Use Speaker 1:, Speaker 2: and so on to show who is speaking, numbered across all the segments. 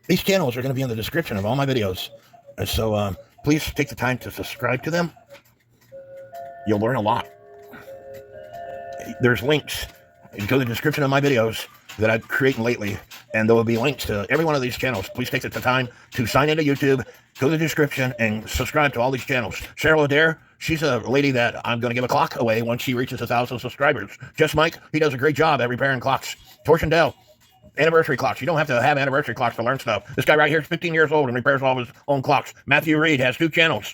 Speaker 1: These channels are going to be in the description of all my videos. And so please take the time to subscribe to them. You'll learn a lot. There's links. You go to the description of my videos that I've created lately, and there will be links to every one of these channels. Please take the time to sign into YouTube, go to the description, and subscribe to all these channels. Cheryl Adair, she's a lady that I'm going to give a clock away once she reaches 1,000 subscribers. Just Mike, he does a great job at repairing clocks. Torsion Dell, anniversary clocks. You don't have to have anniversary clocks to learn stuff. This guy right here is 15 years old and repairs all of his own clocks. Matthew Reed has 2 channels.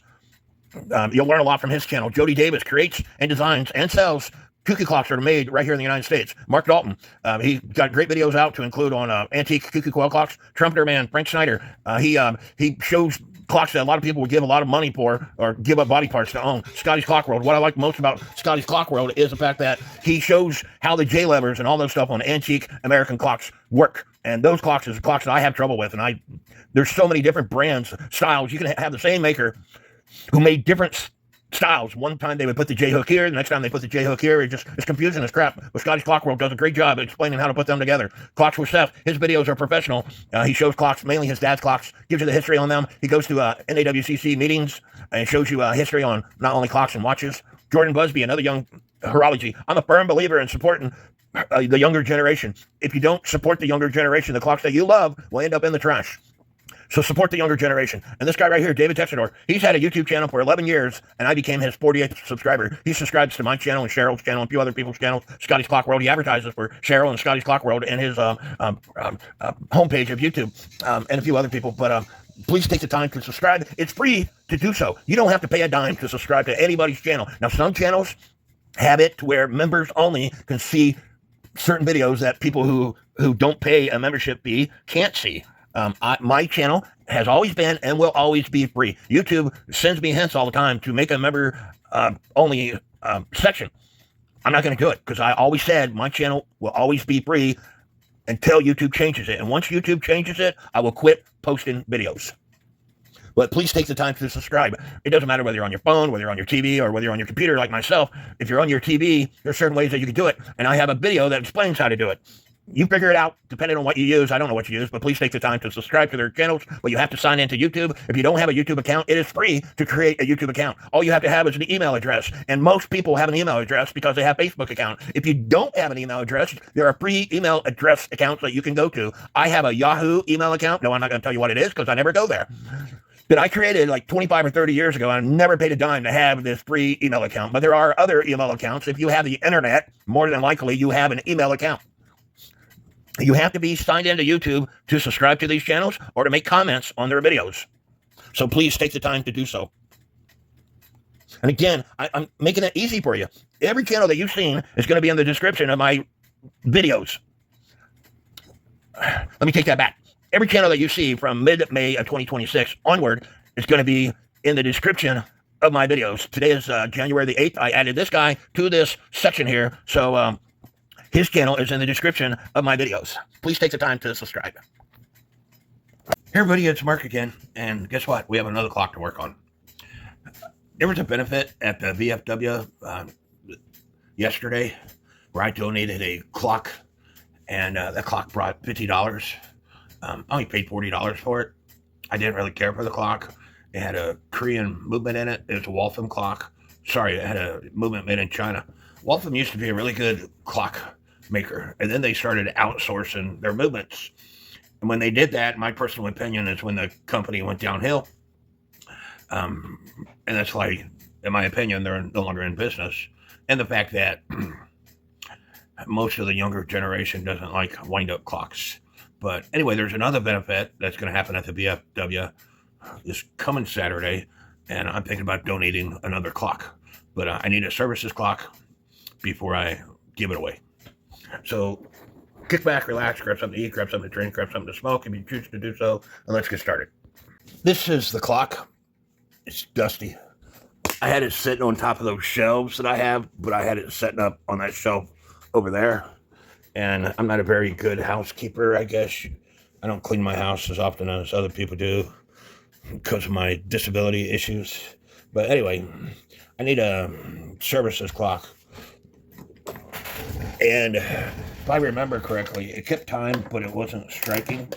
Speaker 1: You'll learn a lot from his channel. Jody Davis creates and designs and sells cuckoo clocks that are made right here in the United States. Mark Dalton, he got great videos out to include on antique cuckoo coil clocks. Trumpeter man Frank Snyder, he shows clocks that a lot of people would give a lot of money for or give up body parts to own. Scotty's Clock World. What I like most about Scotty's Clock World is the fact that he shows how the J levers and all those stuff on antique American clocks work. And those clocks is clocks that I have trouble with. And there's so many different brands, styles. You can have the same maker who made different styles. One time they would put the J-hook here, the next time they put the J-hook here. It's confusing as crap. But Scotty's Clock World does a great job at explaining how to put them together. Clocks with Seth, his videos are professional. He shows clocks, mainly his dad's clocks, gives you the history on them. He goes to NAWCC meetings and shows you history on not only clocks and watches. Jordan Busby, another young horology. I'm a firm believer in supporting the younger generation. If you don't support the younger generation, the clocks that you love will end up in the trash. So support the younger generation. And this guy right here, David Texador, he's had a YouTube channel for 11 years, and I became his 48th subscriber. He subscribes to my channel and Cheryl's channel and a few other people's channels. Scotty's Clock World. He advertises for Cheryl and Scotty's Clock World and his homepage of YouTube and a few other people. But please take the time to subscribe. It's free to do so. You don't have to pay a dime to subscribe to anybody's channel. Now, some channels have it to where members only can see certain videos that people who don't pay a membership fee can't see. My channel has always been and will always be free. YouTube sends me hints all the time to make a member only section. I'm not going to do it because I always said my channel will always be free until YouTube changes it. And once YouTube changes it, I will quit posting videos. But please take the time to subscribe. It doesn't matter whether you're on your phone, whether you're on your TV, or whether you're on your computer like myself. If you're on your TV, there's certain ways that you can do it. And I have a video that explains how to do it. You figure it out depending on what you use. I don't know what you use, but please take the time to subscribe to their channels. But you have to sign into YouTube. If you don't have a YouTube account, it is free to create a YouTube account. All you have to have is an email address. And most people have an email address because they have a Facebook account. If you don't have an email address, there are free email address accounts that you can go to. I have a Yahoo email account. No, I'm not going to tell you what it is because I never go there. That I created like 25 or 30 years ago. I never paid a dime to have this free email account. But there are other email accounts. If you have the internet, more than likely you have an email account. You have to be signed into YouTube to subscribe to these channels or to make comments on their videos. So please take the time to do so. And again, I'm making it easy for you. Every channel that you've seen is going to be in the description of my videos. Let me take that back. Every channel that you see from mid-May of 2026 onward is going to be in the description of my videos. Today is January the 8th. I added this guy to this section here. So his channel is in the description of my videos. Please take the time to subscribe. Hey everybody, it's Mark again. And guess what? We have another clock to work on. There was a benefit at the VFW yesterday where I donated a clock. And that clock brought $50. I only paid $40 for it. I didn't really care for the clock. It had a Korean movement in it. It was a Waltham clock. Sorry, it had a movement made in China. Waltham used to be a really good clock maker, and then they started outsourcing their movements. And when they did that, my personal opinion is when the company went downhill. And that's why, in my opinion, they're no longer in business. And the fact that most of the younger generation doesn't like wind-up clocks. But anyway, there's another benefit that's going to happen at the VFW this coming Saturday, and I'm thinking about donating another clock. But I need to service this clock before I give it away. So kick back, relax, grab something to eat, grab something to drink, grab something to smoke if you choose to do so, and let's get started. This is the clock. It's dusty. I had it sitting on top of those shelves that I have, but I had it setting up on that shelf over there. And I'm not a very good housekeeper, I guess. I don't clean my house as often as other people do because of my disability issues. But anyway, I need to service this clock. And if I remember correctly, it kept time, but it wasn't striking.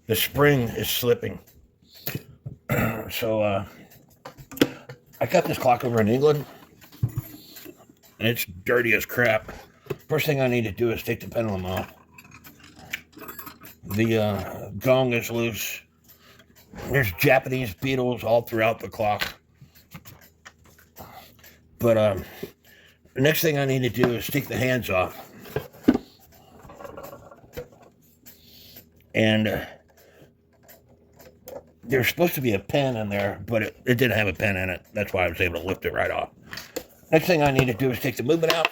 Speaker 1: the spring is slipping. So I got this clock over in England, and it's dirty as crap. First thing I need to do is take the pendulum off. The gong is loose. There's Japanese beetles all throughout the clock. But the next thing I need to do is take the hands off. And there's supposed to be a pen in there, but it didn't have a pen in it. That's why I was able to lift it right off. Next thing I need to do is take the movement out.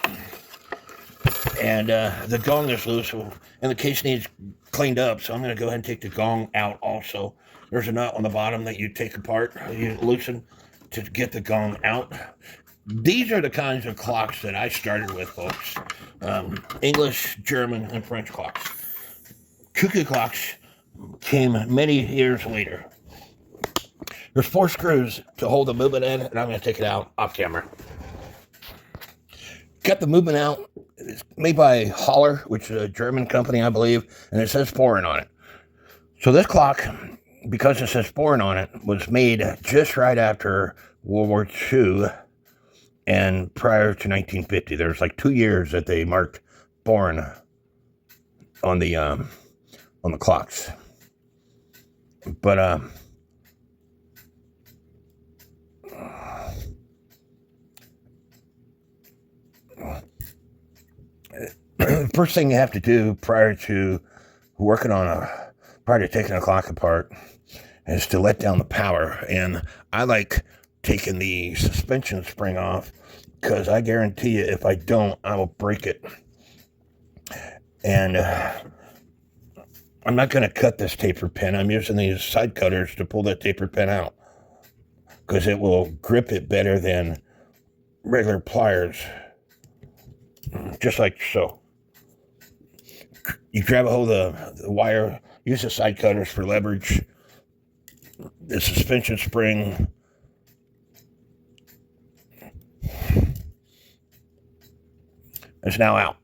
Speaker 1: And the gong is loose, and the case needs cleaned up, so I'm going to go ahead and take the gong out also. There's a nut on the bottom that you take apart, you loosen to get the gong out. These are the kinds of clocks that I started with, folks. English, German, and French clocks. Cuckoo clocks came many years later. There's 4 screws to hold the movement in, and I'm going to take it out off camera. Got the movement out. It's made by Holler, which is a German company, I believe, and it says foreign on it. So this clock, because it says foreign on it, was made just right after World War II and prior to 1950. There's like 2 years that they marked foreign on the clocks. But first thing you have to do prior to taking a clock apart is to let down the power. And I like taking the suspension spring off, because I guarantee you if I don't, I will break it. And I'm not going to cut this tapered pin. I'm using these side cutters to pull that tapered pin out, because it will grip it better than regular pliers, just like so. You grab a hold of the wire, use the side cutters for leverage. The suspension spring is now out.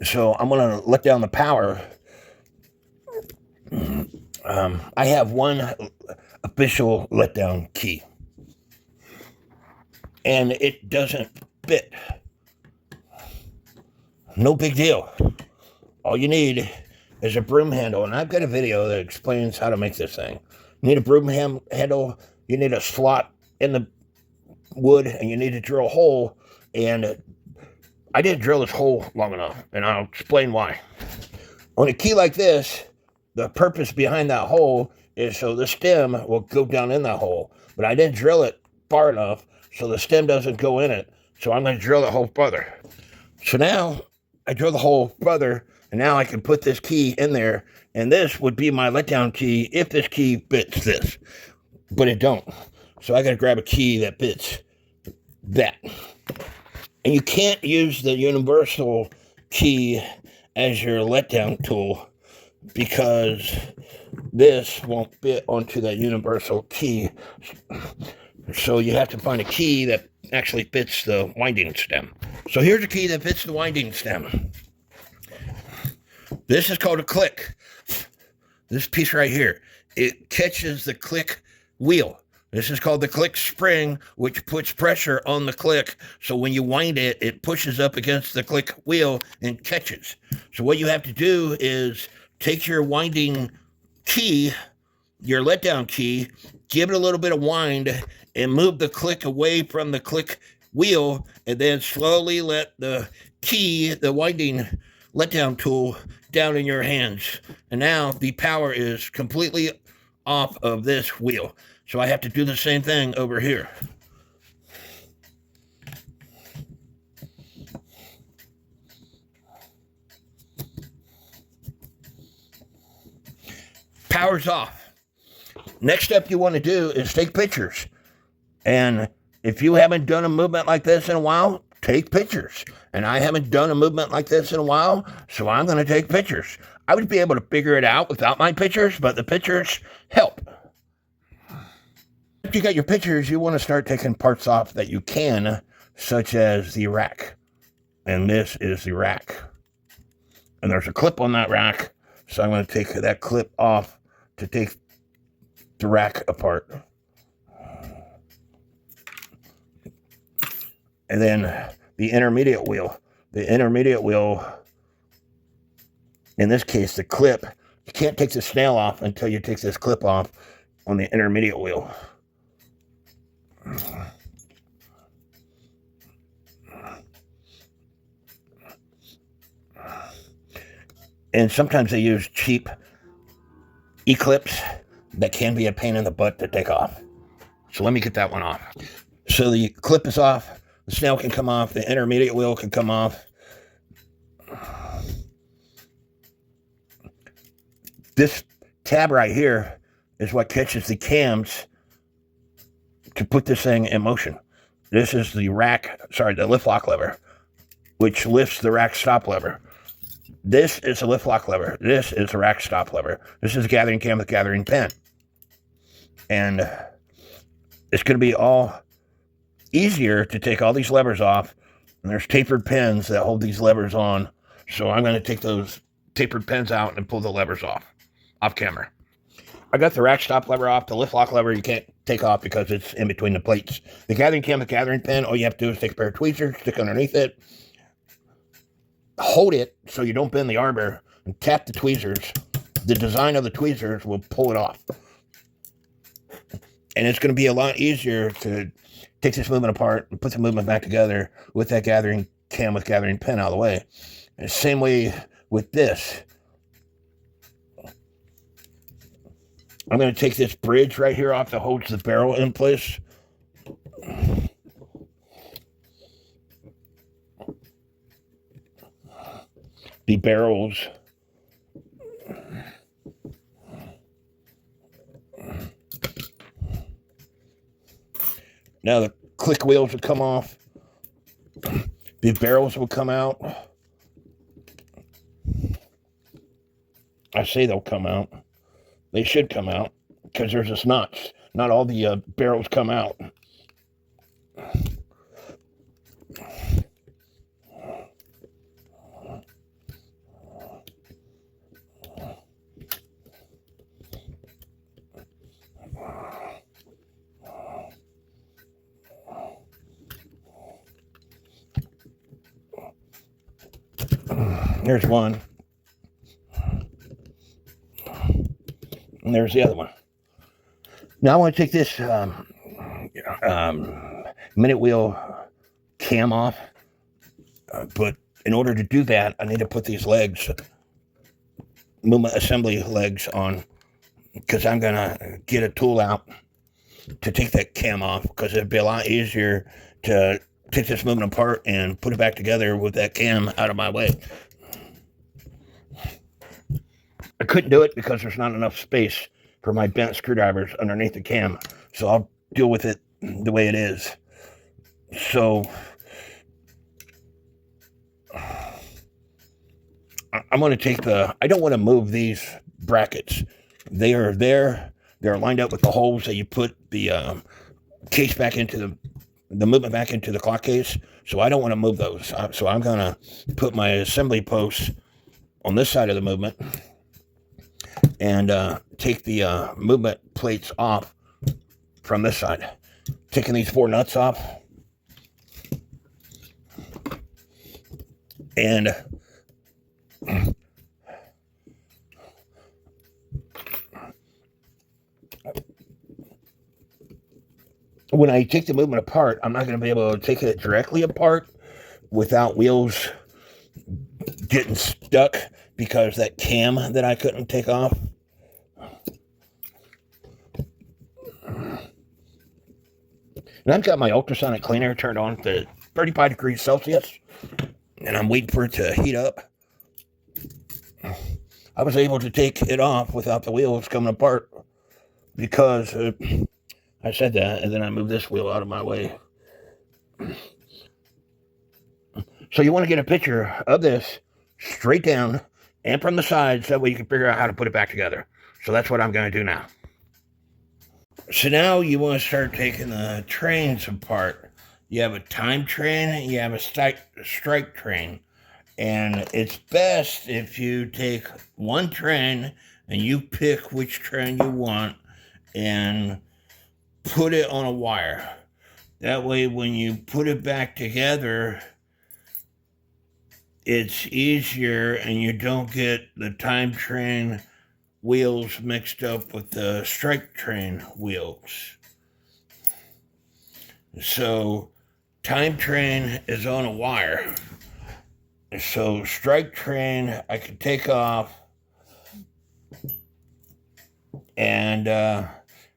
Speaker 1: So I'm going to let down the power. I have one official letdown key, and it doesn't fit. No big deal. All you need is a broom handle, and I've got a video that explains how to make this thing. You need a broom handle, you need a slot in the wood, and you need to drill a hole, and I didn't drill this hole long enough, and I'll explain why. On a key like this, the purpose behind that hole is so the stem will go down in that hole, but I didn't drill it far enough so the stem doesn't go in it, so I'm going to drill the hole further. So now I drill the hole further, and now I can put this key in there, and this would be my letdown key if this key fits this, but it don't. So I got to grab a key that fits that. And you can't use the universal key as your letdown tool, because this won't fit onto that universal key. So you have to find a key that actually fits the winding stem. So here's a key that fits the winding stem. This is called a click. This piece right here, it catches the click wheel. This is called the click spring, which puts pressure on the click. So when you wind it, it pushes up against the click wheel and catches. So what you have to do is take your winding key, your letdown key, give it a little bit of wind, and move the click away from the click wheel, and then slowly let the key, the winding letdown tool, down in your hands. And now the power is completely off of this wheel. So I have to do the same thing over here. Power's off. Next step you want to do is take pictures. And if you haven't done a movement like this in a while, take pictures. And I haven't done a movement like this in a while, so I'm going to take pictures. I would be able to figure it out without my pictures, but the pictures help. If you got your pictures, you want to start taking parts off that you can, such as the rack. And this is the rack. And there's a clip on that rack So I'm going to take that clip off to take the rack apart. And then the intermediate wheel. The intermediate wheel, in this case, the clip, you can't take the snail off until you take this clip off on the intermediate wheel. And sometimes they use cheap E-clips that can be a pain in the butt to take off. So let me get that one off. So the clip is off, the snail can come off, the intermediate wheel can come off. This tab right here is what catches the cams to put this thing in motion. This is the lift lock lever, which lifts the rack stop lever. This is a lift lock lever. This is a rack stop lever. This is a gathering cam with gathering pin. And it's going to be all easier to take all these levers off. And there's tapered pins that hold these levers on. So I'm going to take those tapered pins out and pull the levers off camera. I got the rack stop lever off. The lift lock lever you can't take off because it's in between the plates. The gathering cam with gathering pin, all you have to do is take a pair of tweezers, stick underneath it, hold it so you don't bend the arbor, and tap the tweezers. The design of the tweezers will pull it off. And it's going to be a lot easier to take this movement apart and put the movement back together with that gathering cam with gathering pin out of the way. And the same way with this. I'm going to take this bridge right here off that holds the barrel in place. The barrels. Now the click wheels will come off. The barrels will come out. I say they'll come out. They should come out because there's this notch. Not all the barrels come out. There's one. And there's the other one. Now I want to take this minute wheel cam off. But in order to do that, I need to put these legs, movement assembly legs on, because I'm going to get a tool out to take that cam off, because it'd be a lot easier to take this movement apart and put it back together with that cam out of my way. I couldn't do it because there's not enough space for my bent screwdrivers underneath the cam. So I'll deal with it the way it is. So I'm going to take I don't want to move these brackets. They are there. They're lined up with the holes that you put the case back into the movement back into the clock case. So I don't want to move those. So I'm going to put my assembly posts on this side of the movement and take the movement plates off from this side. Taking these 4 nuts off. And when I take the movement apart, I'm not going to be able to take it directly apart without wheels getting stuck because that cam that I couldn't take off. And I've got my ultrasonic cleaner turned on to 35 degrees Celsius, and I'm waiting for it to heat up. I was able to take it off without the wheels coming apart because I said that, and then I moved this wheel out of my way. So you want to get a picture of this straight down and from the sides, that way you can figure out how to put it back together. So that's what I'm going to do now. So now you want to start taking the trains apart. You have a time train, you have a strike train. And it's best if you take one train and you pick which train you want and put it on a wire. That way, when you put it back together, it's easier and you don't get the time train wheels mixed up with the strike train wheels. So time train is on a wire. So strike train I can take off, and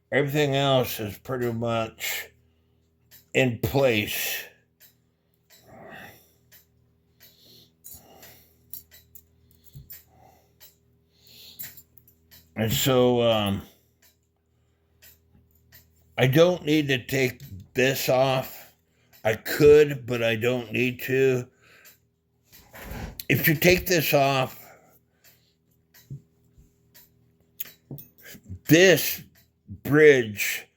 Speaker 1: everything else is pretty much in place. And so I don't need to take this off. I could, but I don't need to. If you take this off, this bridge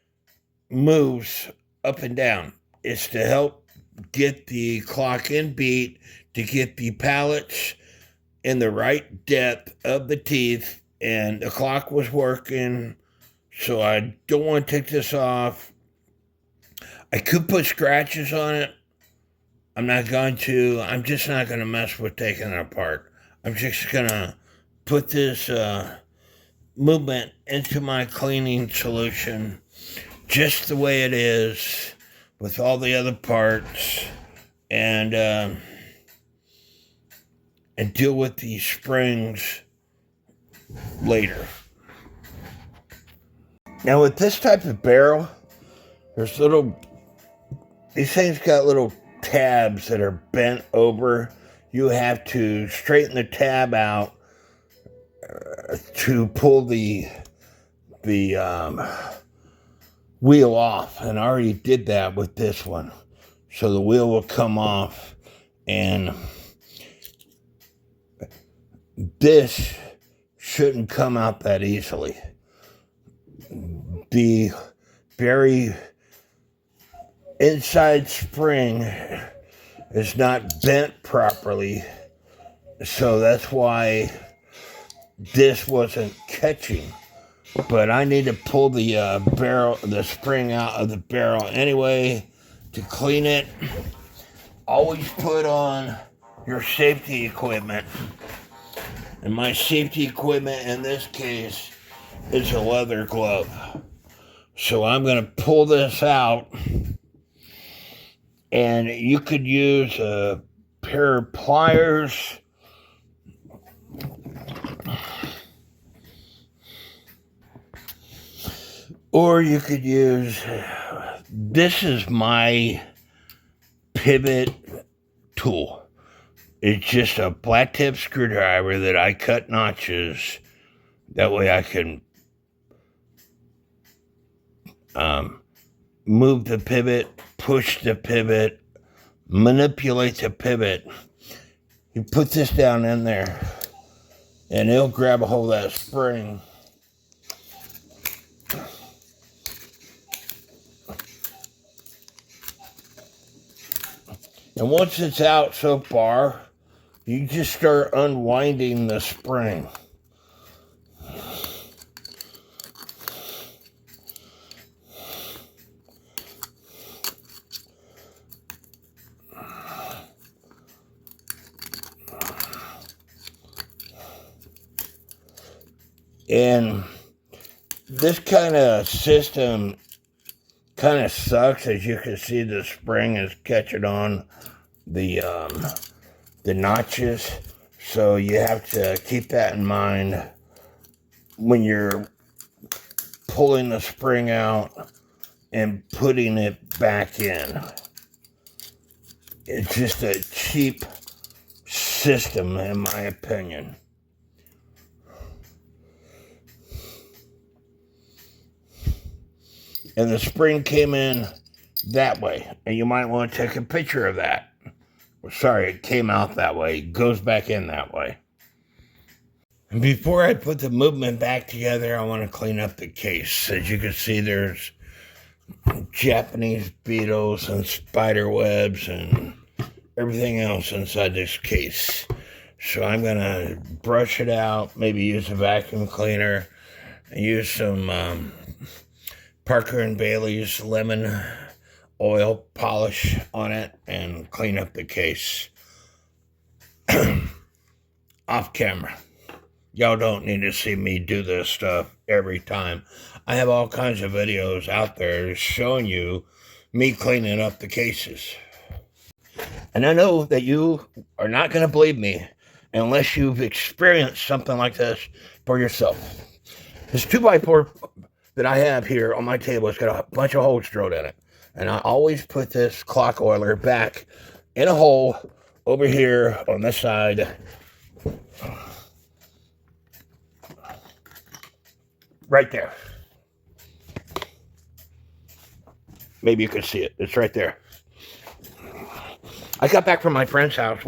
Speaker 1: moves up and down. It's to help get the clock in beat, to get the pallets in the right depth of the teeth, and the clock was working, so I don't want to take this off. I could put scratches on it. I'm not going to. I'm just not going to mess with taking it apart. I'm just going to put this movement into my cleaning solution just the way it is with all the other parts, and deal with these springs later. Now with this type of barrel, these things got little tabs that are bent over. You have to straighten the tab out to pull the wheel off, and I already did that with this one. So the wheel will come off, and this shouldn't come out that easily. The very inside spring is not bent properly, so that's why this wasn't catching. But I need to pull the spring out of the barrel anyway to clean it. Always put on your safety equipment. And my safety equipment in this case is a leather glove. So I'm going to pull this out, and you could use a pair of pliers, or you could use, this is my pivot tool. It's just a flat tip screwdriver that I cut notches. That way I can move the pivot, push the pivot, manipulate the pivot. You put this down in there, and it'll grab a hold of that spring. And once it's out so far, you just start unwinding the spring. And this kind of system kind of sucks. As you can see, the spring is catching on the notches, so you have to keep that in mind when you're pulling the spring out and putting it back in. It's just a cheap system, in my opinion. And the spring came in that way, and you might want to take a picture of that. Sorry, it came out that way. It goes back in that way. And before I put the movement back together, I want to clean up the case. As you can see, there's Japanese beetles and spider webs and everything else inside this case. So I'm going to brush it out, maybe use a vacuum cleaner, and use some Parker and Bailey's lemon oil polish on it and clean up the case. Off camera. Y'all don't need to see me do this stuff every time. I have all kinds of videos out there showing you me cleaning up the cases. And I know that you are not going to believe me unless you've experienced something like this for yourself. This 2x4 that I have here on my table has got a bunch of holes drilled in it. And I always put this clock oiler back in a hole over here on this side. Right there. Maybe you can see it. It's right there. I got back from my friend's house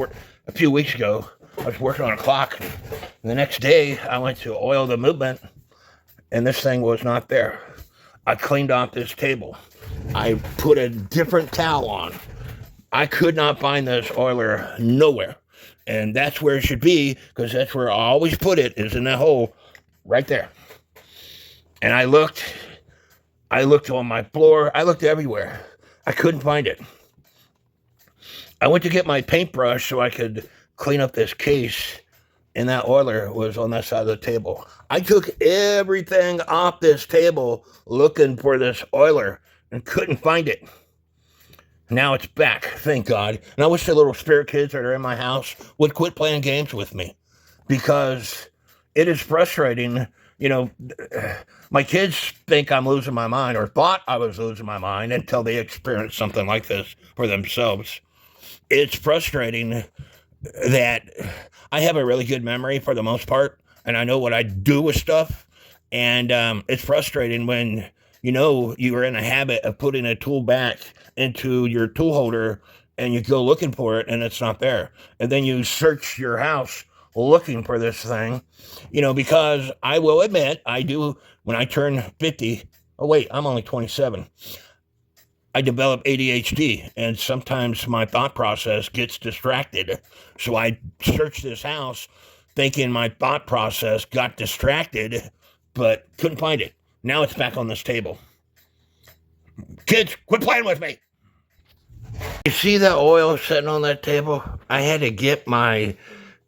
Speaker 1: a few weeks ago. I was working on a clock. And the next day, I went to oil the movement, and this thing was not there. I cleaned off this table. I put a different towel on. I could not find this oiler nowhere. And that's where it should be, because that's where I always put it, is in that hole right there. And I looked on my floor. I looked everywhere. I couldn't find it. I went to get my paintbrush so I could clean up this case, and that oiler was on that side of the table. I took everything off this table looking for this oiler and couldn't find it. Now it's back, thank God. And I wish the little spirit kids that are in my house would quit playing games with me, because it is frustrating. You know, my kids think I'm losing my mind, or thought I was losing my mind, until they experienced something like this for themselves. It's frustrating that I have a really good memory for the most part, and I know what I do with stuff. And it's frustrating when you are in a habit of putting a tool back into your tool holder, and you go looking for it and it's not there. And then you search your house looking for this thing, because I will admit, I do, when I turn 50, oh wait, I'm only 27. I develop ADHD, and sometimes my thought process gets distracted. So I searched this house thinking my thought process got distracted, but couldn't find it. Now it's back on this table. Kids, quit playing with me. You see the oil sitting on that table? I had to get my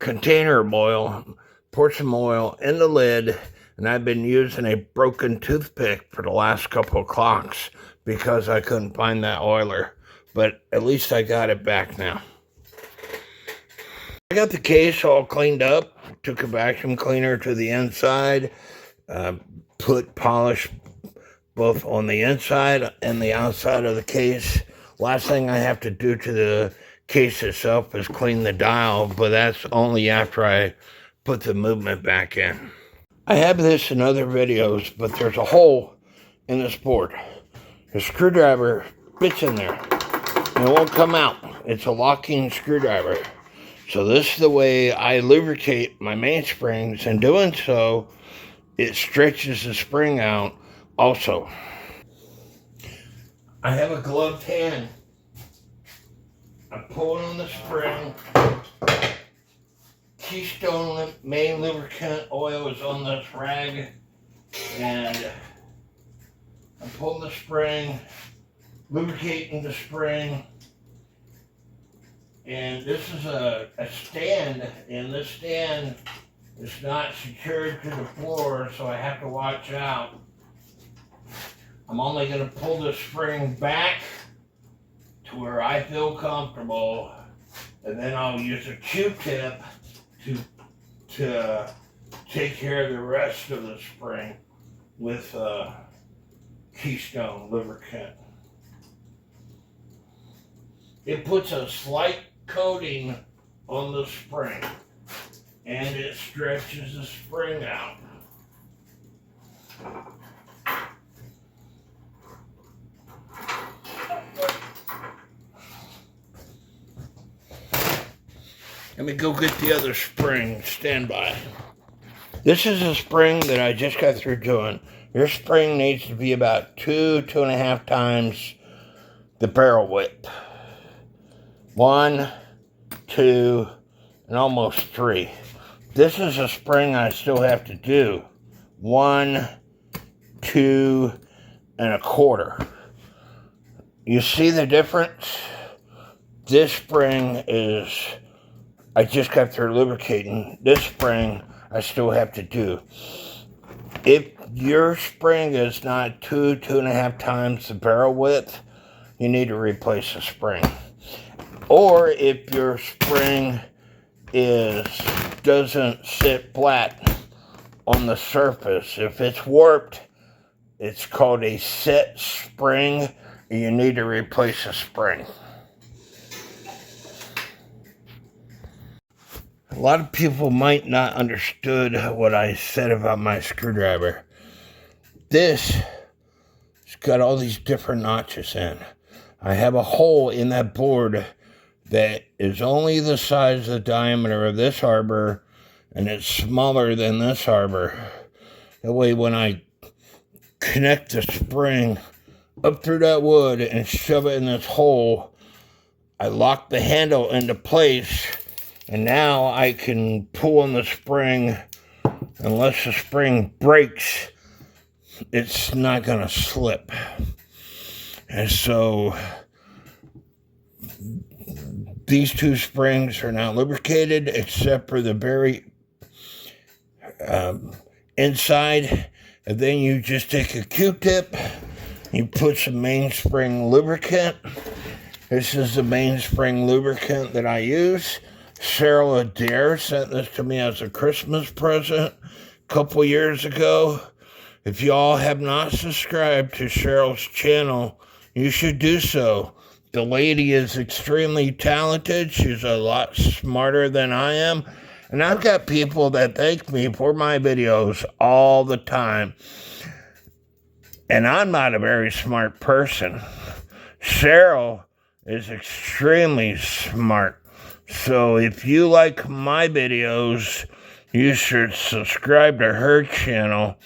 Speaker 1: container of oil, pour some oil in the lid, and I've been using a broken toothpick for the last couple of clocks because I couldn't find that oiler. But at least I got it back now. I got the case all cleaned up, took a vacuum cleaner to the inside, put polish both on the inside and the outside of the case. Last thing I have to do to the case itself is clean the dial, but that's only after I put the movement back in. I have this in other videos, but there's a hole in this board. The screwdriver fits in there, and it won't come out. It's a locking screwdriver. So this is the way I lubricate my mainsprings. In doing so, it stretches the spring out also. I have a gloved hand. I'm pulling on the spring. Keystone main lubricant oil is on this rag, and I'm pulling the spring, lubricating the spring, and this is a stand, and this stand is not secured to the floor, so I have to watch out. I'm only going to pull the spring back to where I feel comfortable, and then I'll use a Q-tip to take care of the rest of the spring with Keystone lubricant. It puts a slight coating on the spring, and it stretches the spring out. Let me go get the other spring. Stand by. This is a spring that I just got through doing. Your spring needs to be about 2.5 times the barrel width. 1, 2, and almost 3. This is a spring I still have to do. 1, 2, and a quarter. You see the difference? This spring is, I just got through lubricating. This spring I still have to do. If your spring is not 2.5 times the barrel width, you need to replace the spring. Or if your spring doesn't sit flat on the surface, if it's warped, it's called a set spring, and you need to replace the spring. A lot of people might not understood what I said about my screwdriver. This has got all these different notches in. I have a hole in that board that is only the size of the diameter of this arbor, and it's smaller than this arbor. That way when I connect the spring up through that wood and shove it in this hole, I lock the handle into place, and now I can pull on the spring. Unless the spring breaks, it's not going to slip. And so these 2 springs are now lubricated, except for the very inside. And then you just take a Q-tip, you put some mainspring lubricant. This is the mainspring lubricant that I use. Cheryl Adair sent this to me as a Christmas present a couple years ago. If y'all have not subscribed to Cheryl's channel, you should do so. The lady is extremely talented. She's a lot smarter than I am. And I've got people that thank me for my videos all the time. And I'm not a very smart person. Cheryl is extremely smart. So if you like my videos, you should subscribe to her channel,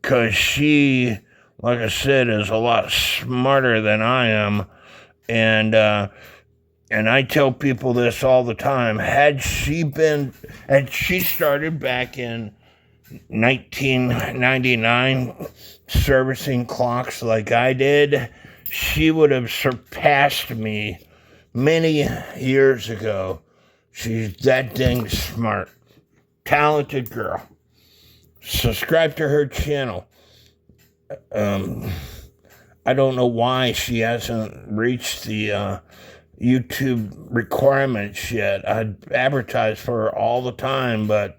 Speaker 1: because she, like I said, is a lot smarter than I am. And I tell people this all the time. Had she started back in 1999 servicing clocks like I did, she would have surpassed me many years ago. She's that dang smart. Talented girl. Subscribe to her channel. I don't know why she hasn't reached the YouTube requirements yet. I advertise for her all the time, but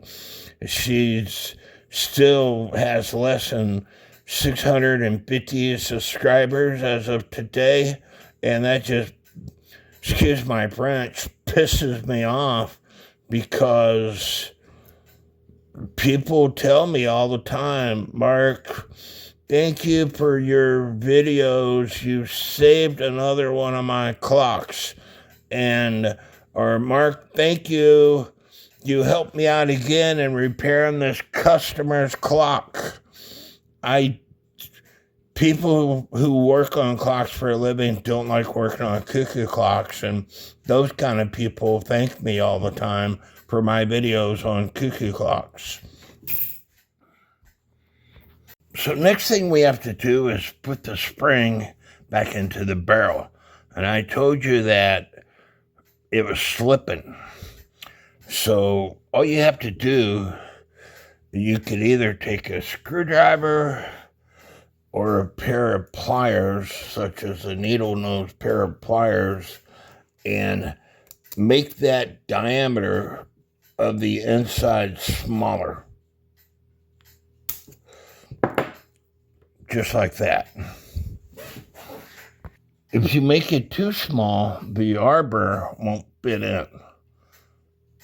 Speaker 1: she's still has less than 650 subscribers as of today, and that just, excuse my French, pisses me off, because people tell me all the time, Mark, thank you for your videos. You saved another one of my clocks. Or Mark, thank you. You helped me out again in repairing this customer's clock. People who work on clocks for a living don't like working on cuckoo clocks, and those kind of people thank me all the time for my videos on cuckoo clocks. So next thing we have to do is put the spring back into the barrel. And I told you that it was slipping. So all you have to do, you could either take a screwdriver or a pair of pliers, such as a needle nose pair of pliers, and make that diameter of the inside smaller. Just like that. If you make it too small, the arbor won't fit in.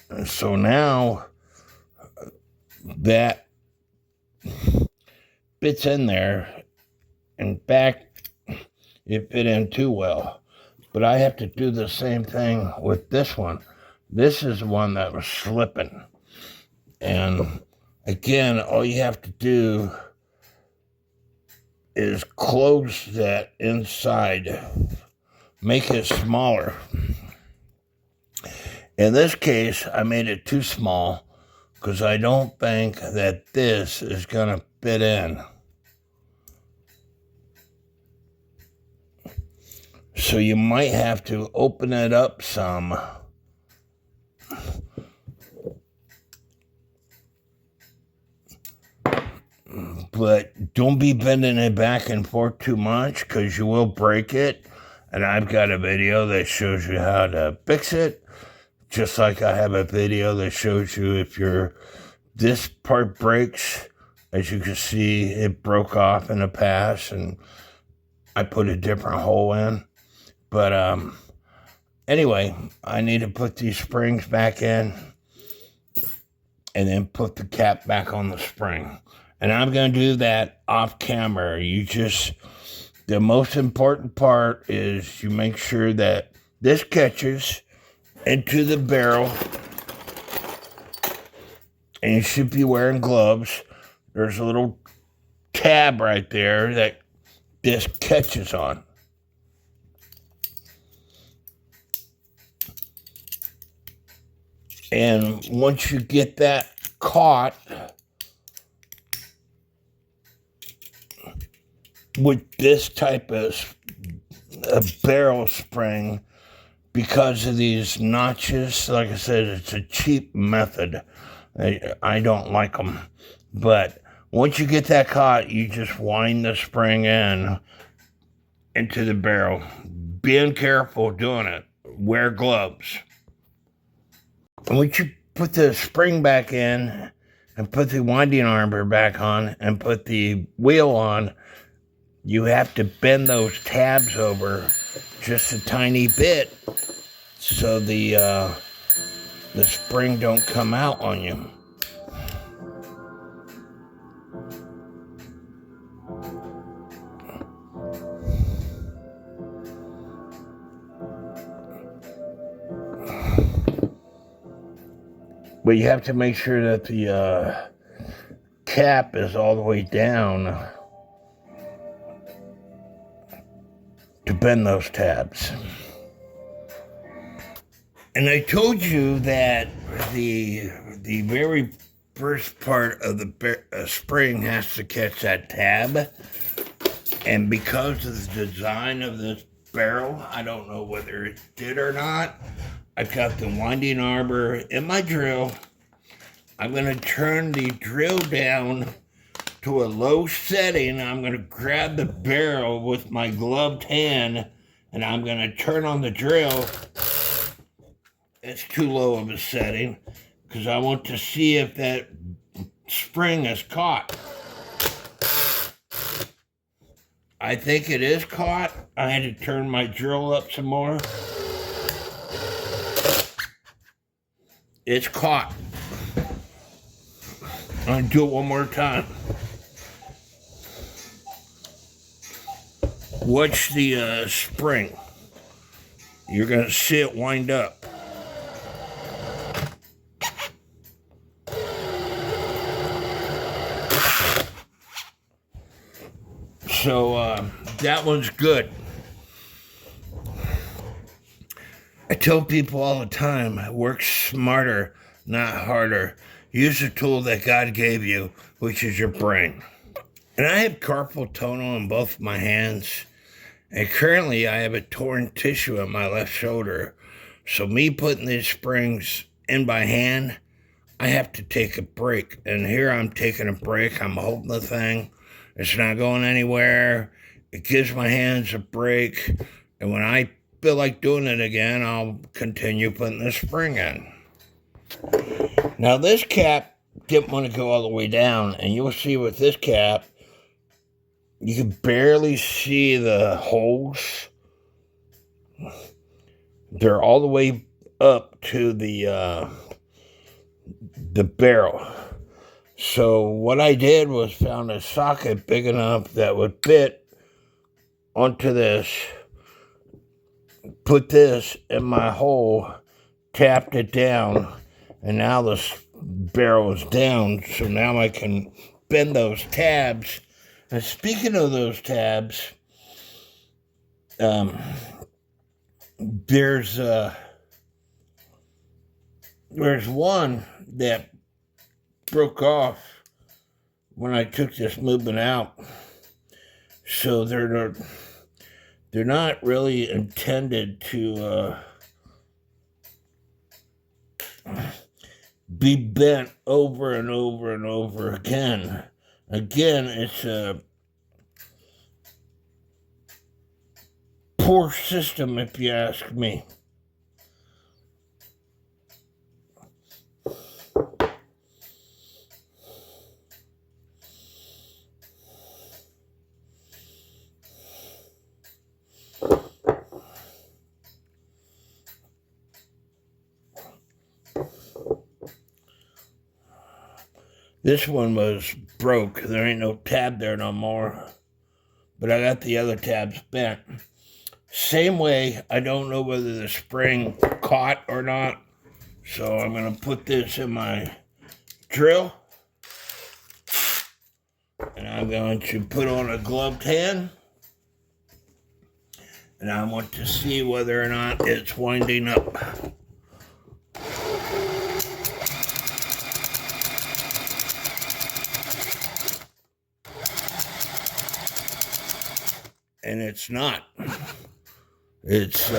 Speaker 1: And so now that fits in there. In fact, it fit in too well. But I have to do the same thing with this one. This is one that was slipping. And again, all you have to do is close that inside, make it smaller. In this case, I made it too small because I don't think that this is going to fit in. So you might have to open it up some. But don't be bending it back and forth too much because you will break it. And I've got a video that shows you how to fix it. Just like I have a video that shows you if this part breaks. As you can see, it broke off in the past and I put a different hole in. But anyway, I need to put these springs back in and then put the cap back on the spring. And I'm going to do that off camera. The most important part is you make sure that this catches into the barrel. And you should be wearing gloves. There's a little tab right there that this catches on. And once you get that caught with this type of a barrel spring, because of these notches, like I said, it's a cheap method. I don't like them. But once you get that caught, you just wind the spring into the barrel. Being careful doing it. Wear gloves. And once you put the spring back in and put the winding arbor back on and put the wheel on, you have to bend those tabs over just a tiny bit so the spring don't come out on you. But you have to make sure that the cap is all the way down to bend those tabs. And I told you that the very first part of the spring has to catch that tab. And because of the design of this barrel, I don't know whether it did or not, I've got the winding arbor in my drill. I'm going to turn the drill down to a low setting. I'm going to grab the barrel with my gloved hand and I'm going to turn on the drill. It's too low of a setting because I want to see if that spring is caught. I think it is caught. I had to turn my drill up some more. It's caught. I'm going to do it one more time. Watch the spring. You're going to see it wind up. So that one's good. I tell people all the time, work smarter, not harder. Use the tool that God gave you, which is your brain. And I have carpal tunnel in both my hands. And currently I have a torn tissue in my left shoulder. So me putting these springs in by hand, I have to take a break. And here I'm taking a break. I'm holding the thing. It's not going anywhere. It gives my hands a break. And when I feel like doing it again, I'll continue putting the spring in. Now this cap didn't want to go all the way down. And you'll see with this cap, you can barely see the holes. They're all the way up to the barrel. So what I did was found a socket big enough that would fit onto this, put this in my hole, tapped it down, and now the barrel is down. So now I can bend those tabs. And speaking of those tabs, there's there's one that broke off when I took this movement out. So they're not really intended to be bent over and over and over again. Again, it's a poor system, if you ask me. This one was broke. There ain't no tab there no more. But I got the other tabs bent. Same way, I don't know whether the spring caught or not. So I'm going to put this in my drill. And I'm going to put on a gloved hand. And I want to see whether or not it's winding up. And it's not. It's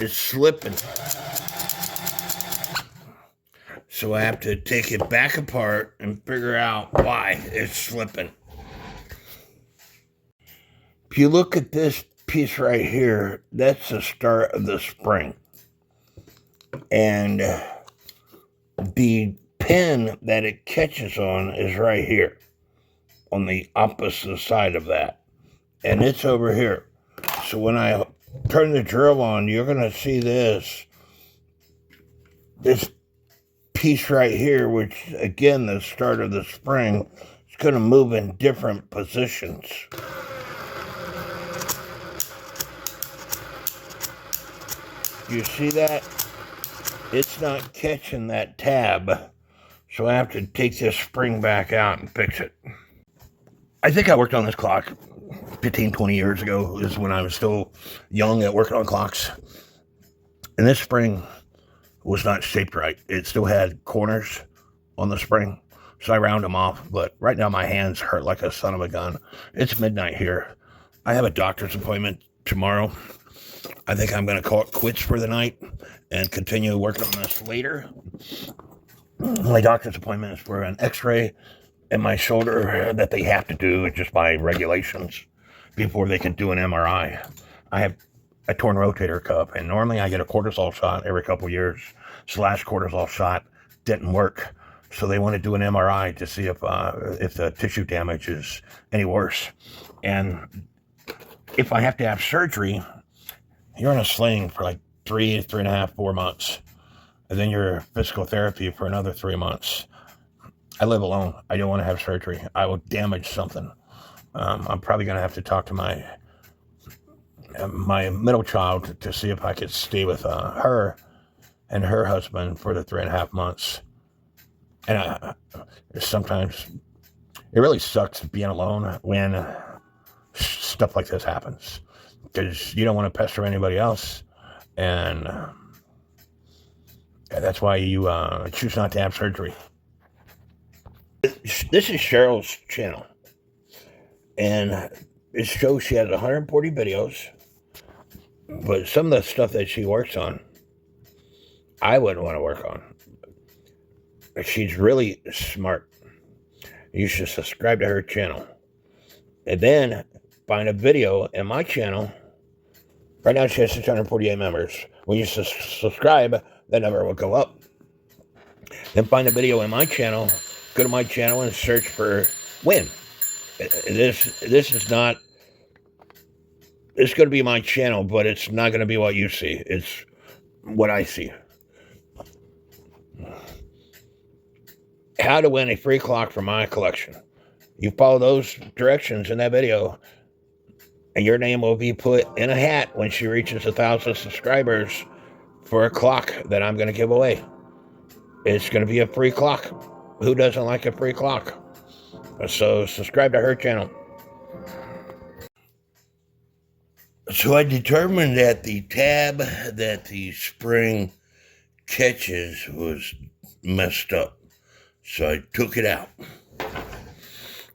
Speaker 1: slipping. So I have to take it back apart and figure out why it's slipping. If you look at this piece right here, that's the start of the spring. And the pin that it catches on is right here, on the opposite side of that. And it's over here. So when I turn the drill on, you're going to see this piece right here, which, again, the start of the spring, is going to move in different positions. You see that? It's not catching that tab. So I have to take this spring back out and fix it. I think I worked on this clock 15, 20 years ago, is when I was still young at working on clocks. And this spring was not shaped right. It still had corners on the spring. So I round them off. But right now my hands hurt like a son of a gun. It's midnight here. I have a doctor's appointment tomorrow. I think I'm going to call it quits for the night and continue working on this later. My doctor's appointment is for an x-ray in my shoulder that they have to do just by regulations before they can do an MRI. I have a torn rotator cuff, and normally I get a cortisol shot every couple years. This last cortisol shot didn't work, so they want to do an MRI to see if the tissue damage is any worse. And if I have to have surgery, you're in a sling for like 3.5, 4 months. And then you're physical therapy for another 3 months. I live alone. I don't want to have surgery. I will damage something. I'm probably going to have to talk to my middle child to see if I could stay with her and her husband for the 3.5 months. And sometimes it really sucks being alone when stuff like this happens, because you don't want to pester anybody else. And that's why you choose not to have surgery. This is Cheryl's channel, and it shows she has 140 videos, but some of the stuff that she works on, I wouldn't want to work on. She's really smart. You should subscribe to her channel, and then find a video in my channel. Right now she has 648 members. When you subscribe, that number will go up. Then find a video in my channel. Go to my channel and search for Win. This is not. It's going to be my channel, but it's not going to be what you see. It's what I see. How to win a free clock from my collection. You follow those directions in that video, and your name will be put in a hat when she reaches 1,000 subscribers for a clock that I'm going to give away. It's going to be a free clock. Who doesn't like a free clock? So subscribe to her channel. So I determined that the tab that the spring
Speaker 2: catches was messed up. So I took it out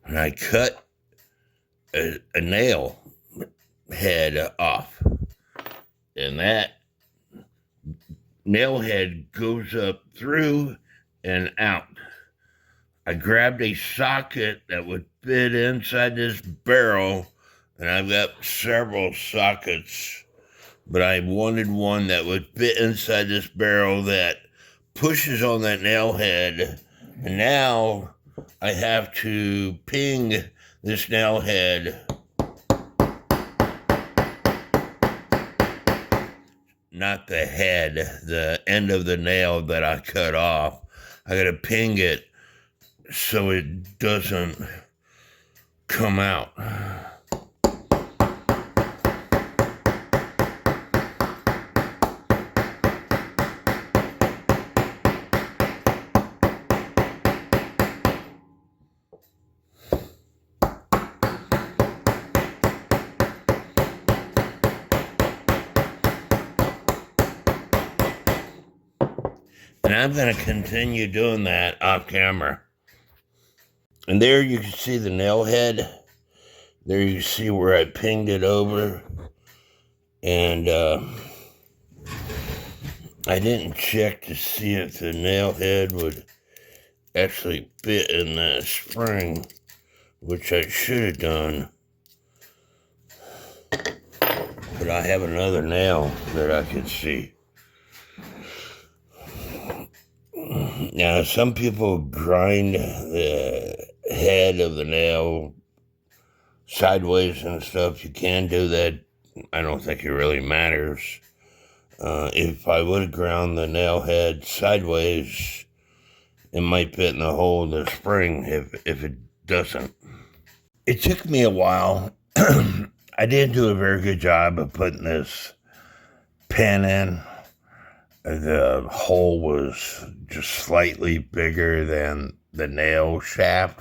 Speaker 2: and I cut a nail head off. And that nail head goes up through and out. I grabbed a socket that would fit inside this barrel, and I've got several sockets, but I wanted one that would fit inside this barrel that pushes on that nail head. And now I have to ping this nail head, not the head, the end of the nail that I cut off. I gotta ping it so it doesn't come out. And I'm going to continue doing that off camera. And there you can see the nail head. There you see where I pinged it over. And I didn't check to see if the nail head would actually fit in that spring, which I should have done. But I have another nail that I can see. Now, some people grind the head of the nail sideways and stuff. You can do that. I don't think it really matters. If I would have ground the nail head sideways, it might fit in the hole of the spring if it doesn't. It took me a while. I didn't do a very good job of putting this pin in. The hole was just slightly bigger than the nail shaft.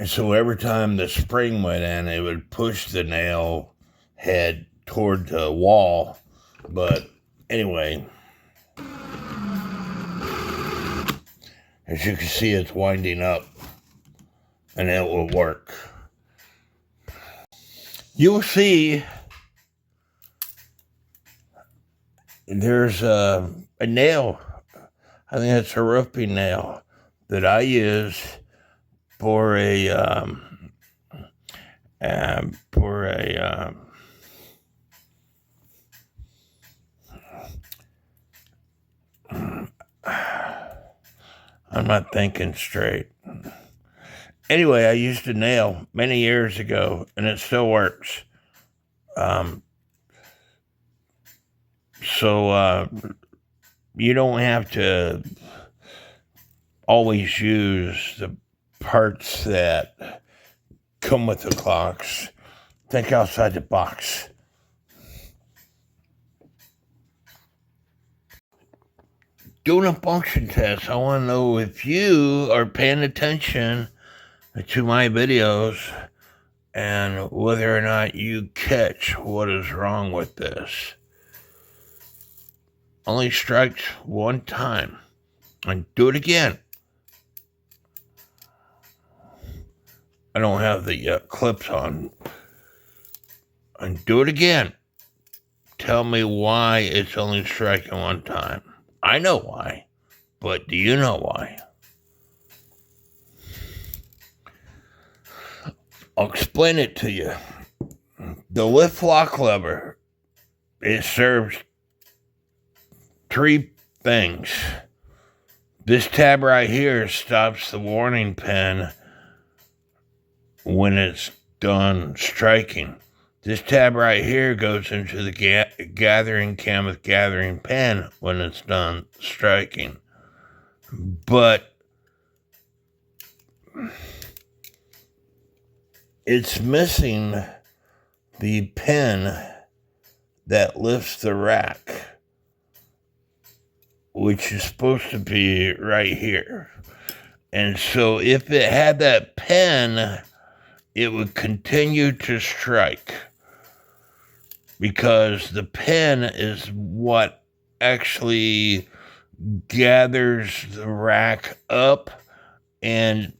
Speaker 2: And so every time the spring went in, it would push the nail head toward the wall. But anyway, as you can see, it's winding up and it will work. You'll see there's a nail. I think it's a roofing nail that I use for a I'm not thinking straight. Anyway, I used a nail many years ago, and it still works. So you don't have to always use the parts that come with the clocks. Think outside the box. Doing a function test, I want to know if you are paying attention to my videos and whether or not you catch what is wrong with this. Only strikes one time. And do it again. I don't have the clips on. And do it again. Tell me why it's only striking one time. I know why, but do you know why? I'll explain it to you. The lift lock lever, it serves three things. This tab right here stops the warning pin when it's done striking. This tab right here goes into the gathering cam with gathering pin when it's done striking. But it's missing the pin that lifts the rack, which is supposed to be right here. And so if it had that pin, it would continue to strike, because the pin is what actually gathers the rack up, and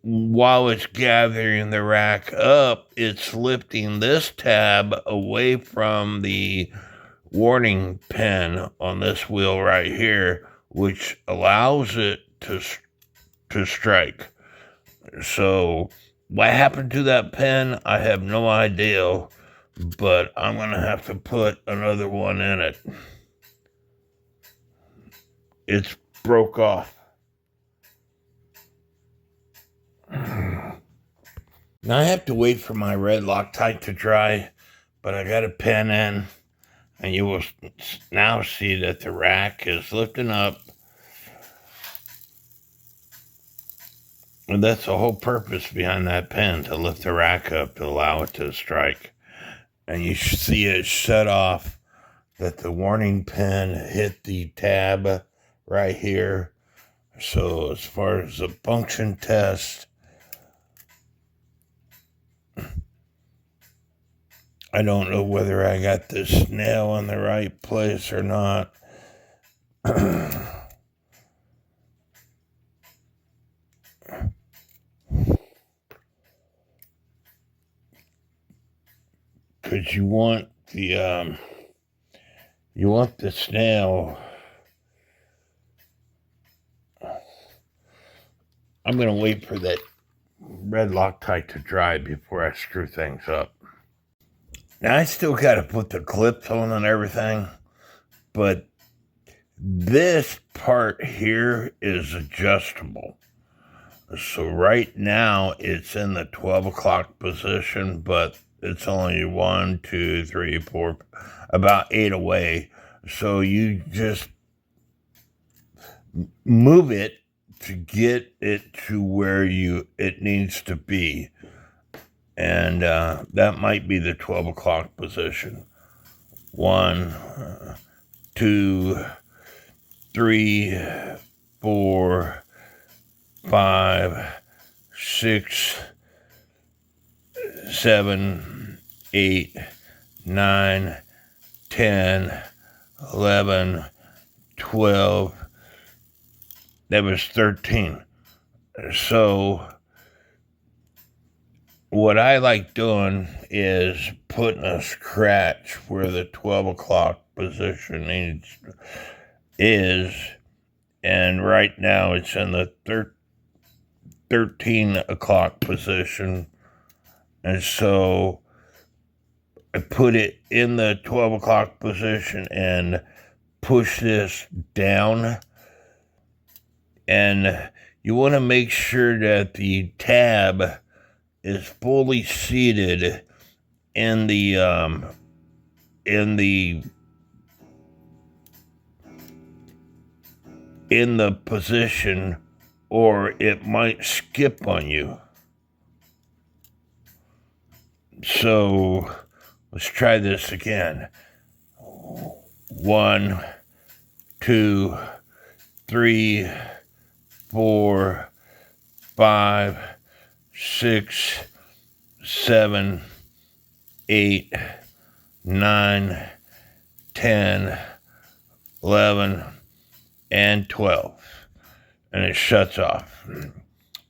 Speaker 2: while it's gathering the rack up, it's lifting this tab away from the warning pin on this wheel right here, which allows it to strike. So what happened to that pin, I have no idea, but I'm going to have to put another one in it. It's broke off. Now I have to wait for my red Loctite to dry, but I got a pin in, and you will now see that the rack is lifting up. And that's the whole purpose behind that pin, to lift the rack up to allow it to strike. And you see it shut off, that the warning pin hit the tab right here. So as far as the function test, I don't know whether I got this nail in the right place or not. Because you want the snail. I'm going to wait for that red Loctite to dry before I screw things up. Now I still got to put the clips on and everything, but this part here is adjustable. So right now it's in the 12 o'clock position, but it's only 1, 2, 3, 4, about 8 away. So you just move it to get it to where it needs to be. And that might be the 12 o'clock position. 1, 2, 3, 4, 5, 6, 7, 8, 9, 10, 11, 12. That was 13. So what I like doing is putting a scratch where the 12 o'clock position is, and right now it's in the 13 o'clock position, and so I put it in the 12 o'clock position and push this down, and you want to make sure that the tab is fully seated in the position, or it might skip on you. So let's try this again. 1, 2, 3, 4, 5, 6, 7, 8, 9, 10, 11, and 12. And it shuts off.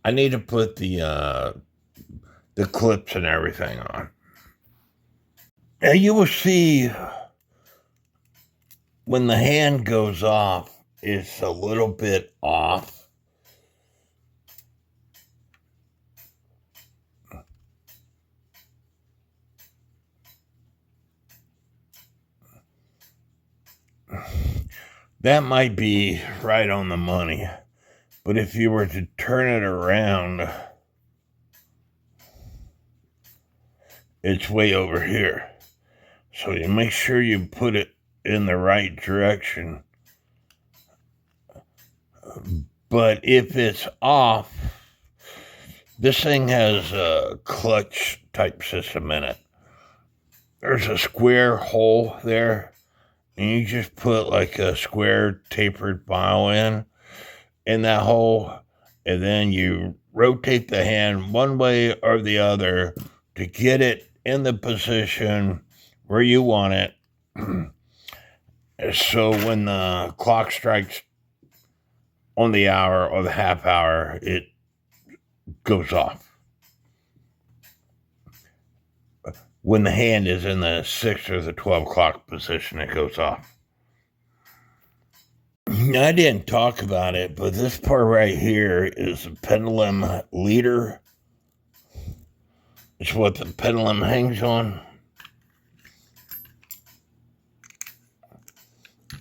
Speaker 2: I need to put the clips and everything on. Now you will see when the hand goes off, it's a little bit off. That might be right on the money, but if you were to turn it around, it's way over here. So you make sure you put it in the right direction. But if it's off, this thing has a clutch type system in it. There's a square hole there, and you just put like a square tapered file in that hole, and then you rotate the hand one way or the other to get it in the position where you want it. So when the clock strikes on the hour or the half hour, it goes off. When the hand is in the 6 or the 12 o'clock position, it goes off. I didn't talk about it, but this part right here is a pendulum leader. It's what the pendulum hangs on.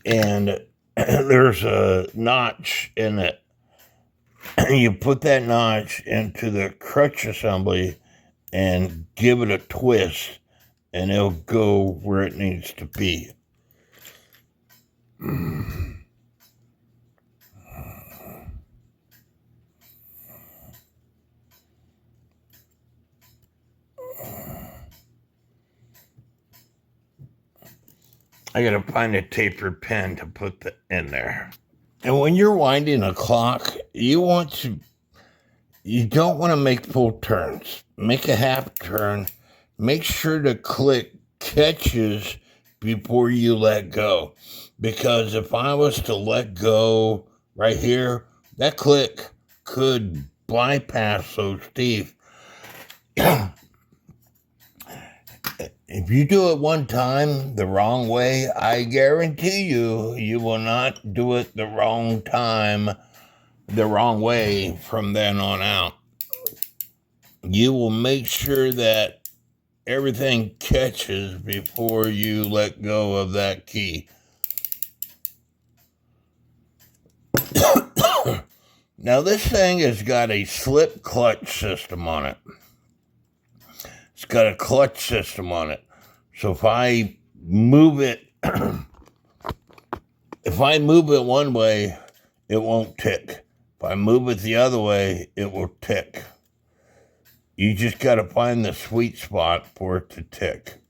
Speaker 2: And there's a notch in it. You put that notch into the crutch assembly and give it a twist, and it'll go where it needs to be. I gotta find a tapered pen to put in there. And when you're winding a clock, you don't want to make full turns. Make a half turn. Make sure the click catches before you let go. Because if I was to let go right here, that click could bypass those teeth. If you do it one time the wrong way, I guarantee you will not do it the wrong time, the wrong way from then on out. You will make sure that everything catches before you let go of that key. Now this thing has got a slip clutch system on it. It's got a clutch system on it. So if I move it, one way, it won't tick. If I move it the other way, it will tick. You just got to find the sweet spot for it to tick.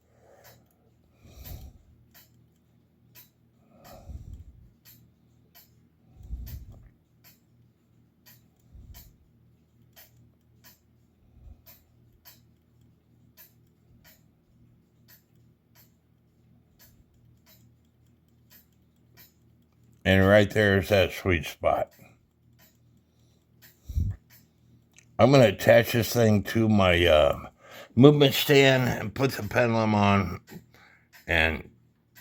Speaker 2: And right there is that sweet spot. I'm going to attach this thing to my movement stand and put the pendulum on and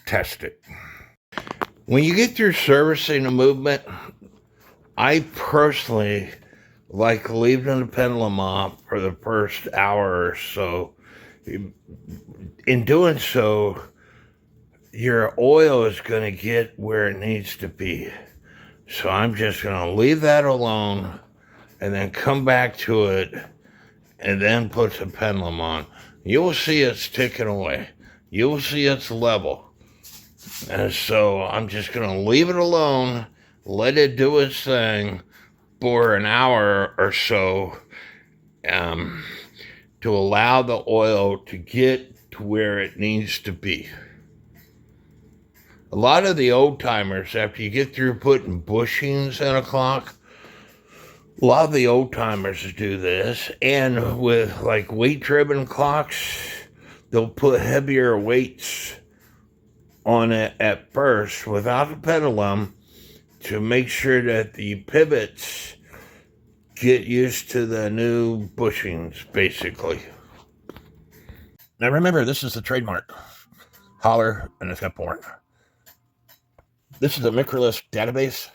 Speaker 2: test it. When you get through servicing the movement, I personally like leaving the pendulum off for the first hour or so. In doing so, your oil is going to get where it needs to be. So I'm just going to leave that alone and then come back to it and then put the pendulum on. You will see it's ticking away. You will see it's level. And so I'm just going to leave it alone, let it do its thing for an hour or so to allow the oil to get to where it needs to be. A lot of the old timers, after you get through putting bushings in a clock, a lot of the old timers do this. And with like weight driven clocks, they'll put heavier weights on it at first without the pendulum to make sure that the pivots get used to the new bushings, basically. Now remember, this is the trademark holler, and it's got porn. This is a microlist database,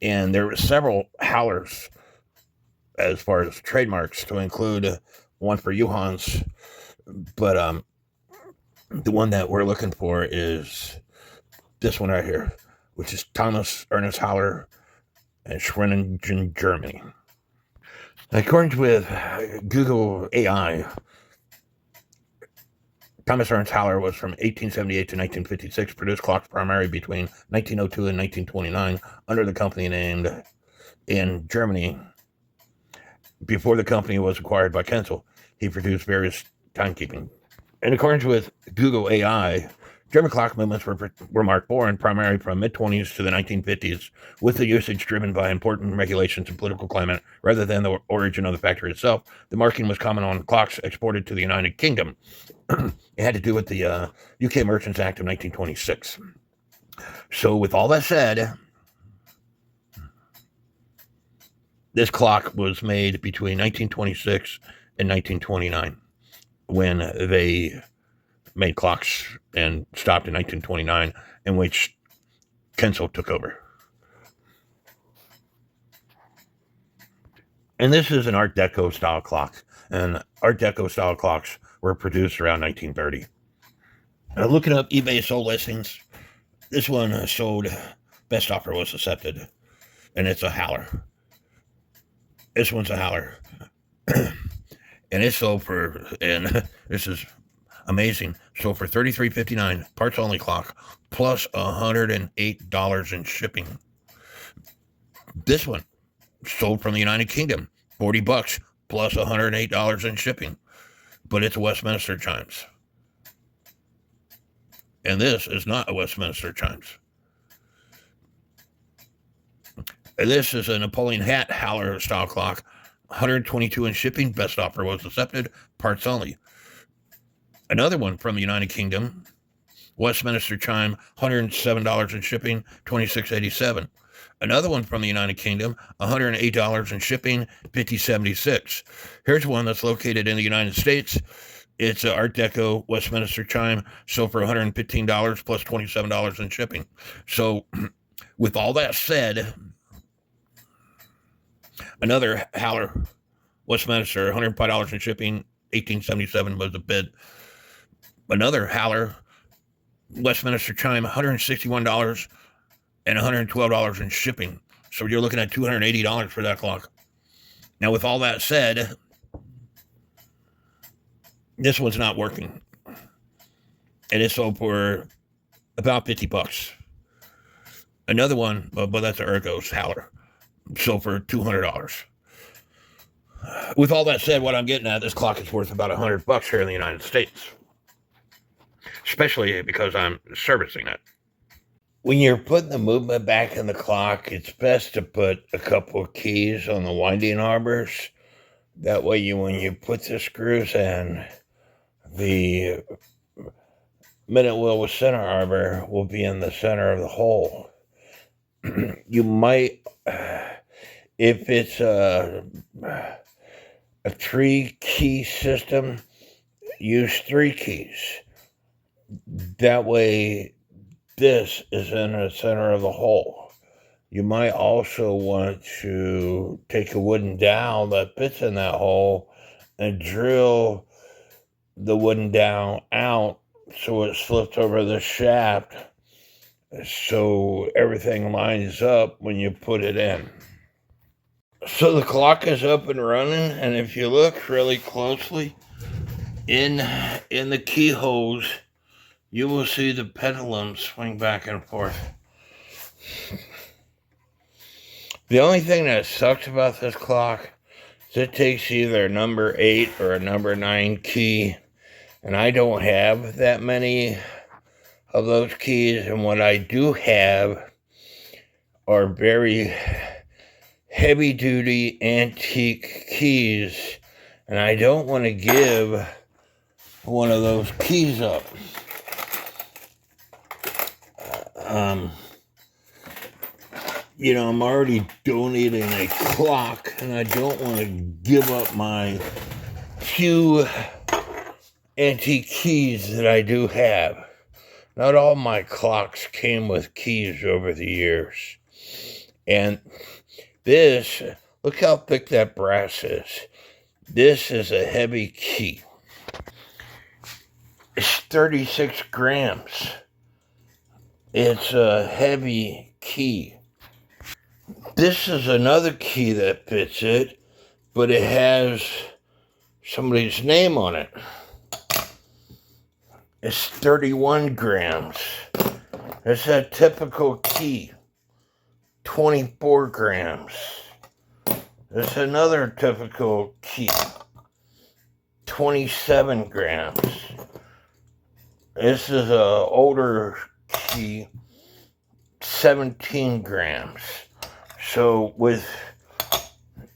Speaker 2: and there were several howlers as far as trademarks, to include one for Johans, but the one that we're looking for is this one right here, which is Thomas Ernest Haller and Schweningen, Germany. According with Google AI, Thomas Ernst Haller was from 1878 to 1956, produced clocks primarily between 1902 and 1929 under the company named in Germany. Before the company was acquired by Kienzle, he produced various timekeeping. In accordance with Google AI, German clock movements were marked foreign primarily from mid-20s to the 1950s, with the usage driven by important regulations and political climate rather than the origin of the factory itself. The marking was common on clocks exported to the United Kingdom. It had to do with the UK Merchants Act of 1926.
Speaker 1: So with all that said, this clock was made between 1926 and 1929 when they made clocks and stopped in 1929, in which Kienzle took over. And this is an Art Deco style clock. And Art Deco style clocks were produced around 1930. Looking up eBay sold listings, this one sold, best offer was accepted. And it's a howler. This one's a howler. And it sold for, and this is amazing, sold for $33.59, parts only clock, plus $108 in shipping. This one sold from the United Kingdom, $40 plus $108 in shipping, but it's a Westminster chimes. And this is not a Westminster chimes. And this is a Napoleon hat howler style clock, $122 in shipping, best offer was accepted, parts only. Another one from the United Kingdom, Westminster chime, $107 in shipping, $26.87. Another one from the United Kingdom, $108 in shipping, $50.76. Here's one that's located in the United States. It's an Art Deco Westminster chime, sold for $115 plus $27 in shipping. So with all that said, another howler Westminster, $105 in shipping, $18.77 was the bid. Another howler Westminster chime, $161 and $112 in shipping. So you're looking at $280 for that clock. Now, with all that said, this one's not working. And it sold for about $50. Another one, but that's an Ergos howler, sold for $200. With all that said, what I'm getting at, this clock is worth about $100 here in the United States, especially because I'm servicing it.
Speaker 2: When you're putting the movement back in the clock, it's best to put a couple of keys on the winding arbors. That way, when you put the screws in, the minute wheel with center arbor will be in the center of the hole. You might, if it's a 3-key system, use 3 keys. That way, this is in the center of the hole. You might also want to take a wooden dowel that fits in that hole and drill the wooden dowel out so it slips over the shaft so everything lines up when you put it in. So the clock is up and running, and if you look really closely in the keyholes, you will see the pendulum swing back and forth. The only thing that sucks about this clock is it takes either a number 8 or a number 9 key, and I don't have that many of those keys, and what I do have are very heavy-duty antique keys, and I don't want to give one of those keys up. I'm already donating a clock, and I don't want to give up my few antique keys that I do have. Not all my clocks came with keys over the years. And this, look how thick that brass is. This is a heavy key. It's 36 grams. It's a heavy key. This is another key that fits it, but it has somebody's name on it. It's 31 grams. It's a typical key. 24 grams. It's another typical key. 27 grams. This is a older key. 17 grams. So with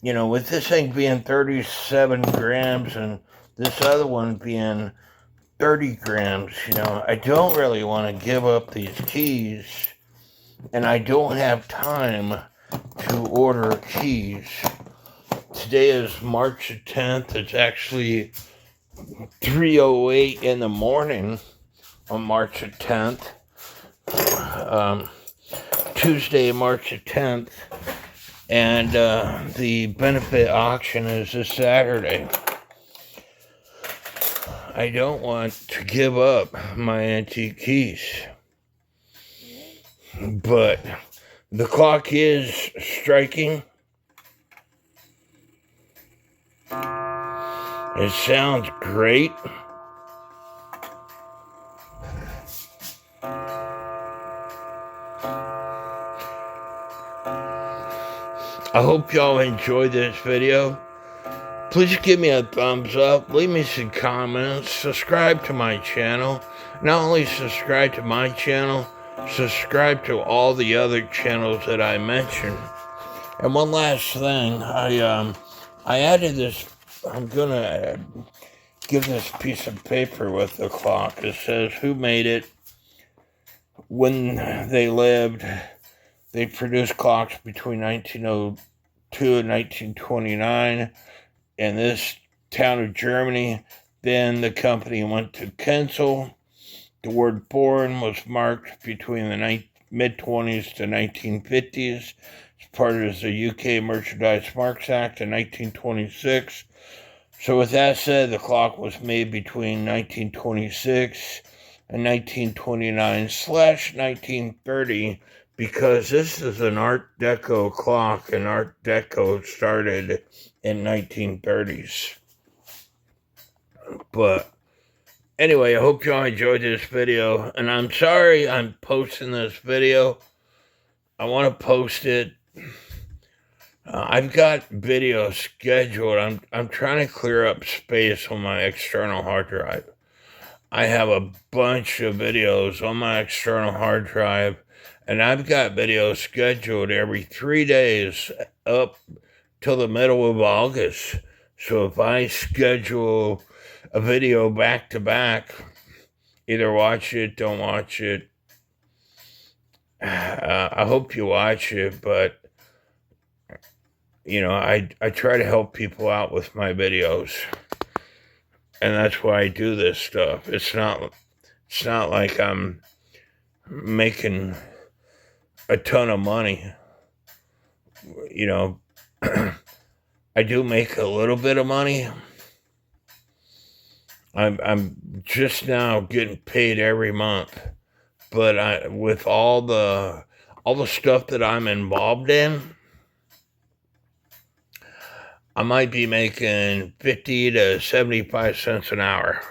Speaker 2: this thing being 37 grams and this other one being 30 grams. You know, I don't really want to give up these keys, and I don't have time to order keys. Today is March the 10th. It's actually 3:08 in the morning on March the 10th. Tuesday, March the 10th. And the benefit auction is this Saturday. I don't want to give up my antique keys, but the clock is striking. It sounds great. I hope y'all enjoyed this video. Please give me a thumbs up, leave me some comments, subscribe to my channel. Not only subscribe to my channel, subscribe to all the other channels that I mentioned. And one last thing, I added this, I'm gonna give this piece of paper with the clock. It says who made it, when they lived. They produced clocks between 1902 and 1929 in this town of Germany. Then the company went to Kienzle. The word born was marked between the mid-20s to 1950s. It's part of the UK Merchandise Marks Act in 1926. So with that said, the clock was made between 1926 and 1929/1930, because this is an Art Deco clock, and Art Deco started in 1930s. But anyway, I hope y'all enjoyed this video, and I'm sorry I'm posting this video. I want to post it. I've got videos scheduled. I'm trying to clear up space on my external hard drive. I have a bunch of videos on my external hard drive, and I've got videos scheduled every 3 days up till the middle of August. So if I schedule a video back to back, either watch it, don't watch it. I hope you watch it, but you know, I try to help people out with my videos, and that's why I do this stuff. It's not like I'm making a ton of money. You know, I do make a little bit of money. I'm just now getting paid every month, but with all the stuff that I'm involved in, I might be making 50 to 75 cents an hour.